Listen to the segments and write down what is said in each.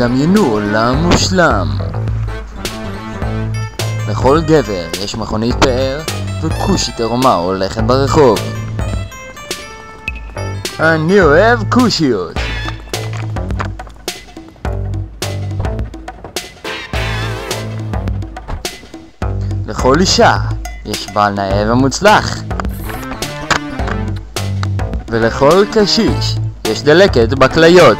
דמיינו עולם מושלם. לכל גבר יש מכונית פאר וכושית ערומה הולכת ברחוב. אני אוהב כושיות. לכל אישה יש בעל נאה ומוצלח. ולכל קשיש יש דלקת בכליות.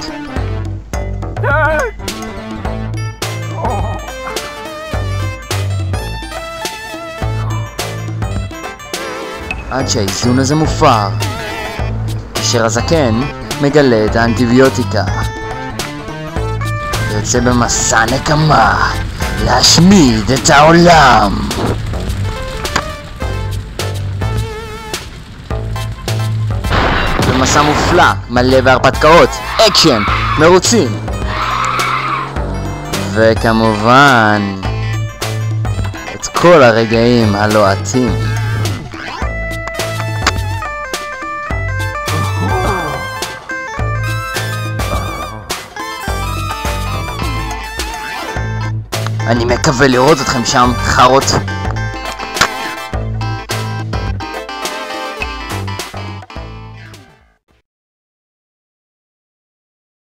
עד שהאיזון הזה מופר, כאשר הזקן מגלה את האנטיביוטיקה ויוצא במסע נקמה להשמיד את העולם. במסע מופלא מלא בהרפתקאות, אקשן, מרוצים וכמובן את כל הרגעים הלוהטים. אני מקווה לראות אתכם שם, חרות.